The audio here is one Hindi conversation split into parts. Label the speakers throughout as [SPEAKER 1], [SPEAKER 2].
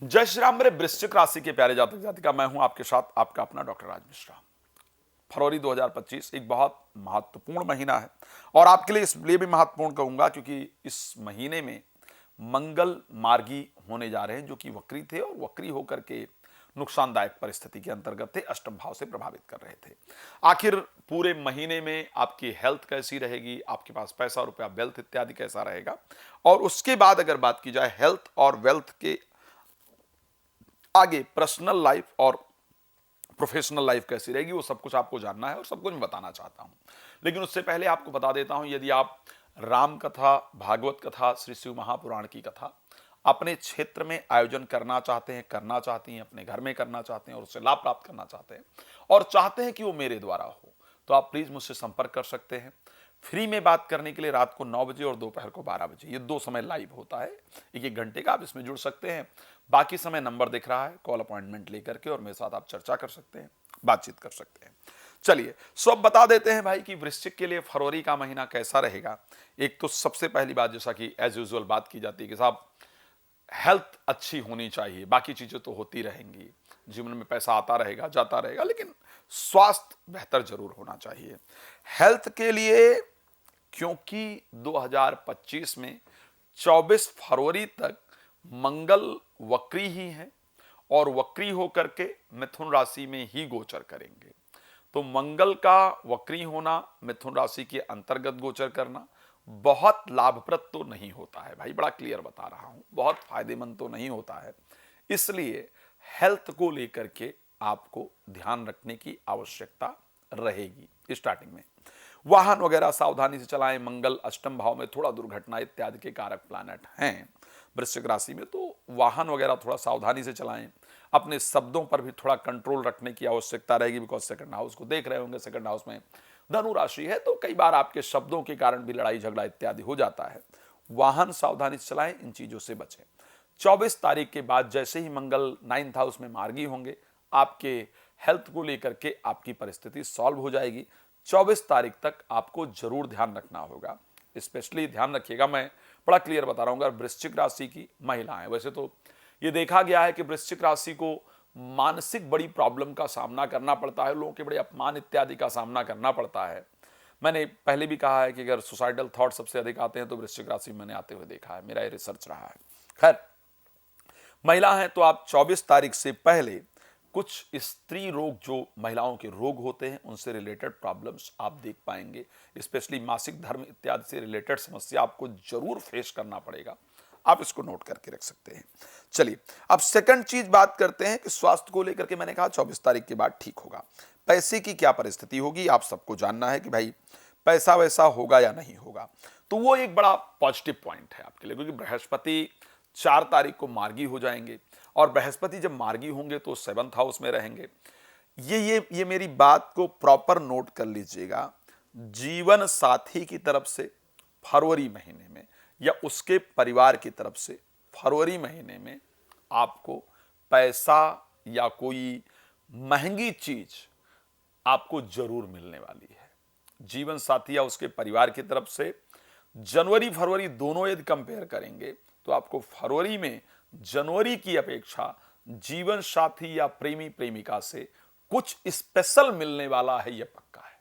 [SPEAKER 1] जय श्री राम। मेरे वृश्चिक राशि के प्यारे जातक जातिका, मैं हूं आपके साथ आपका अपना डॉक्टर राज मिश्रा। फरवरी 2025 एक बहुत महत्वपूर्ण महीना है और आपके लिए इसलिए भी महत्वपूर्ण कहूंगा क्योंकि इस महीने में मंगल मार्गी होने जा रहे हैं, जो कि वक्री थे और वक्री होकर के नुकसानदायक परिस्थिति के अंतर्गत थे, अष्टम भाव से प्रभावित कर रहे थे। आखिर पूरे महीने में आपकी हेल्थ कैसी रहेगी, आपके पास पैसा रुपया वेल्थ इत्यादि कैसा रहेगा, और उसके बाद अगर बात की जाए हेल्थ और वेल्थ के आगे पर्सनल लाइफ और प्रोफेशनल लाइफ कैसी रहेगी, वो सब कुछ आपको जानना है और सब कुछ मैं बताना चाहता हूं। लेकिन उससे पहले आपको बता देता हूं, यदि आप राम कथा, भागवत कथा, श्री शिव महापुराण की कथा अपने क्षेत्र में आयोजन करना चाहते हैं, करना चाहती हैं, अपने घर में करना चाहते हैं और उससे लाभ प्राप्त करना चाहते हैं और चाहते हैं कि वो मेरे द्वारा हो, तो आप प्लीज मुझसे संपर्क कर सकते हैं। फ्री में बात करने के लिए रात को 9 बजे और दोपहर को 12 बजे, ये 2 समय लाइव होता है। एक घंटे का आप इसमें जुड़ सकते हैं। बाकी समय नंबर दिख रहा है, कॉल अपॉइंटमेंट लेकर के और मेरे साथ आप चर्चा कर सकते हैं, बातचीत कर सकते हैं। चलिए अब बता देते हैं भाई कि वृश्चिक के लिए फरवरी का महीना कैसा रहेगा। एक तो सबसे पहली बात, जैसा कि एज यूजुअल बात की जाती है कि साहब हेल्थ अच्छी होनी चाहिए, बाकी चीजें तो होती रहेंगी, जीवन में पैसा आता रहेगा जाता रहेगा, लेकिन स्वास्थ्य बेहतर जरूर होना चाहिए। हेल्थ के लिए क्योंकि 2025 में 24 फरवरी तक मंगल वक्री ही है और वक्री होकर के मिथुन राशि में ही गोचर करेंगे, तो मंगल का वक्री होना, मिथुन राशि के अंतर्गत गोचर करना बहुत लाभप्रद तो नहीं होता है भाई, बड़ा क्लियर बता रहा हूं, बहुत फायदेमंद तो नहीं होता है। इसलिए हेल्थ को लेकर के आपको ध्यान रखने की आवश्यकता रहेगी। स्टार्टिंग में वाहन वगैरह सावधानी से चलाएं। मंगल अष्टम भाव में थोड़ा दुर्घटना इत्यादि के कारक प्लैनेट हैं वृश्चिक राशि में, तो वाहन वगैरह थोड़ा सावधानी से चलाएं। अपने शब्दों पर भी थोड़ा कंट्रोल रखने की आवश्यकता रहेगी, बिकॉज सेकंड हाउस को देख रहे होंगे। सेकंड हाउस में धनु राशि है, तो कई बार आपके शब्दों के कारण भी लड़ाई झगड़ा इत्यादि हो जाता है। वाहन सावधानी से चलाएं, इन चीजों से बचें। 24 तारीख के बाद जैसे ही मंगल 9th हाउस में मार्गी होंगे, आपके हेल्थ को लेकर के आपकी परिस्थिति सॉल्व हो जाएगी। 24 तारीख तक आपको जरूर ध्यान रखना होगा, स्पेशली ध्यान रखिएगा, मैं बड़ा क्लियर बता रहा हूँ। अगर वृश्चिक राशि की महिलाएं, वैसे तो ये देखा गया है कि वृश्चिक राशि को मानसिक बड़ी प्रॉब्लम का सामना करना पड़ता है, लोगों के बड़े अपमान इत्यादि का सामना करना पड़ता है। मैंने पहले भी कहा है कि अगर सुसाइडल थॉट सबसे अधिक आते हैं तो वृश्चिक राशि में मैंने आते हुए देखा है, मेरा ये रिसर्च रहा है। खैर, महिला हैं तो आप 24 तारीख से पहले कुछ स्त्री रोग, जो महिलाओं के रोग होते हैं, उनसे रिलेटेड प्रॉब्लम्स आप देख पाएंगे। स्पेशली मासिक धर्म इत्यादि से रिलेटेड समस्या आपको जरूर फेस करना पड़ेगा, आप इसको नोट करके रख सकते हैं। चलिए अब सेकंड चीज बात करते हैं कि स्वास्थ्य को लेकर के मैंने कहा 24 तारीख के बाद ठीक होगा। पैसे की क्या परिस्थिति होगी, आप सबको जानना है कि भाई पैसा वैसा होगा या नहीं होगा, तो वो एक बड़ा पॉजिटिव पॉइंट है आपके लिए, क्योंकि बृहस्पति 4 तारीख को मार्गी हो जाएंगे और बृहस्पति जब मार्गी होंगे तो 7th हाउस में रहेंगे। ये मेरी बात को प्रॉपर नोट कर लीजिएगा। जीवन साथी की तरफ से फरवरी महीने में या उसके परिवार की तरफ से फरवरी महीने में आपको पैसा या कोई महंगी चीज आपको जरूर मिलने वाली है। जीवन साथी या उसके परिवार की तरफ से जनवरी फरवरी दोनों यदि कंपेयर करेंगे तो आपको फरवरी में जनवरी की अपेक्षा जीवन साथी या प्रेमी प्रेमिका से कुछ स्पेशल मिलने वाला है, यह पक्का है,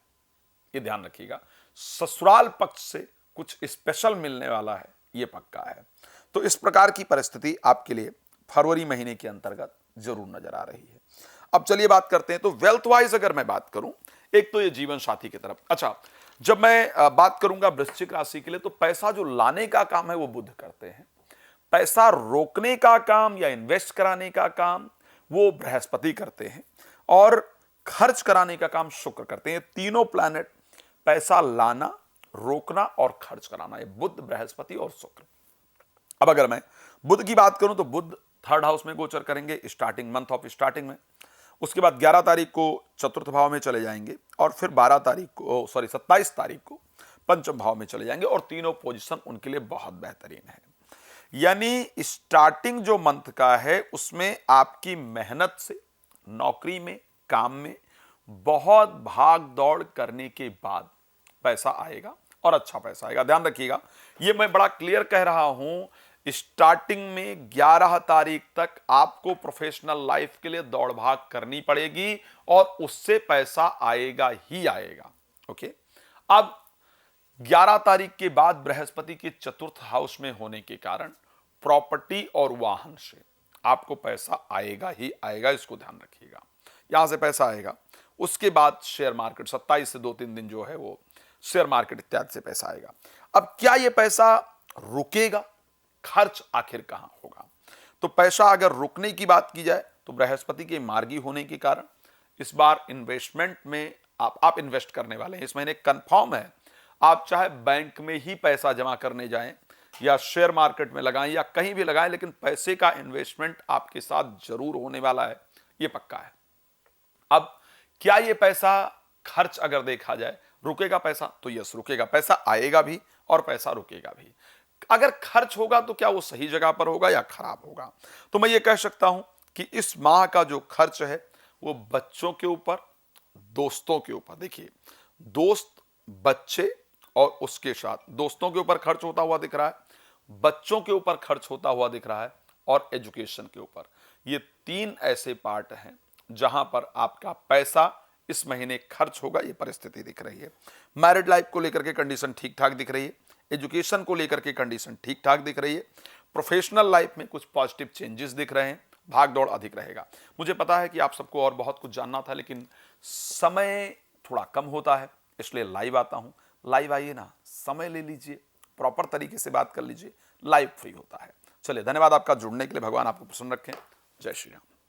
[SPEAKER 1] ये ध्यान रखिएगा। ससुराल पक्ष से कुछ स्पेशल मिलने वाला है, यह पक्का है। तो इस प्रकार की परिस्थिति आपके लिए फरवरी महीने के अंतर्गत जरूर नजर आ रही है। अब चलिए बात करते हैं, तो वेल्थ वाइज अगर मैं बात करूं, एक तो ये जीवन साथी की तरफ। अच्छा, जब मैं बात करूंगा वृश्चिक राशि के लिए, तो पैसा जो लाने का काम है वो बुध करते हैं, पैसा रोकने का काम या इन्वेस्ट कराने का काम वो बृहस्पति करते हैं, और खर्च कराने का काम शुक्र करते हैं। तीनों प्लैनेट पैसा लाना, रोकना और खर्च कराना, ये बुध, बृहस्पति और शुक्र। अब अगर मैं बुध की बात करूं तो बुध 3rd हाउस में गोचर करेंगे स्टार्टिंग मंथ ऑफ स्टार्टिंग में। उसके बाद 11 तारीख को 4th भाव में चले जाएंगे और फिर 27 तारीख को 5th भाव में चले जाएंगे, और तीनों पोजीशन उनके लिए बहुत बेहतरीन है। यानी स्टार्टिंग जो मंथ का है उसमें आपकी मेहनत से नौकरी में, काम में बहुत भाग दौड़ करने के बाद पैसा आएगा और अच्छा पैसा आएगा। ध्यान रखिएगा, ये मैं बड़ा क्लियर कह रहा हूं, स्टार्टिंग में 11 तारीख तक आपको प्रोफेशनल लाइफ के लिए दौड़ भाग करनी पड़ेगी और उससे पैसा आएगा ही आएगा। ओके, अब 11 तारीख के बाद बृहस्पति के चतुर्थ हाउस में होने के कारण प्रॉपर्टी और वाहन से आपको पैसा आएगा ही आएगा, इसको ध्यान रखिएगा। यहां से पैसा आएगा, उसके बाद शेयर मार्केट 27 से 2-3 दिन जो है वो शेयर मार्केट इत्यादि से पैसा आएगा। अब क्या ये पैसा रुकेगा? खर्च आखिर कहां होगा? तो पैसा अगर रुकने की बात की जाए तो बृहस्पति के मार्गी होने के कारण इस बार इन्वेस्टमेंट में आप इन्वेस्ट करने वाले हैं। इस महीने कंफर्म है, आप चाहे बैंक में ही पैसा जमा करने जाएं या शेयर मार्केट में लगाएं या कहीं भी लगाएं, लेकिन पैसे का इन्वेस्टमेंट आपके साथ जरूर होने वाला है, ये पक्का है। अब क्या ये पैसा खर्च अगर देखा जाए रुकेगा पैसा? तो यस, रुकेगा। पैसा आएगा भी और पैसा रुकेगा भी। अगर खर्च होगा तो क्या वो सही जगह पर होगा या खराब होगा? तो मैं ये कह सकता हूं कि इस माह का जो खर्च है वो बच्चों के ऊपर, दोस्तों के ऊपर, देखिए दोस्त, बच्चे और उसके साथ दोस्तों के ऊपर खर्च होता हुआ दिख रहा है, बच्चों के ऊपर खर्च होता हुआ दिख रहा है और एजुकेशन के ऊपर। ये 3 ऐसे पार्ट हैं जहां पर आपका पैसा इस महीने खर्च होगा, ये परिस्थिति दिख रही है। मैरिड लाइफ को लेकर के कंडीशन ठीक ठाक दिख रही है, एजुकेशन को लेकर के कंडीशन ठीक ठाक दिख रही है, प्रोफेशनल लाइफ में कुछ पॉजिटिव चेंजेस दिख रहे हैं, भाग दौड़ अधिक रहेगा। मुझे पता है कि आप सबको और बहुत कुछ जानना था, लेकिन समय थोड़ा कम होता है, इसलिए लाइव आता हूं। लाइव आइए ना, समय ले लीजिए, प्रॉपर तरीके से बात कर लीजिए, लाइव फ्री होता है। चलिए, धन्यवाद आपका जुड़ने के लिए। भगवान आपको प्रसन्न रखें। जय श्री राम।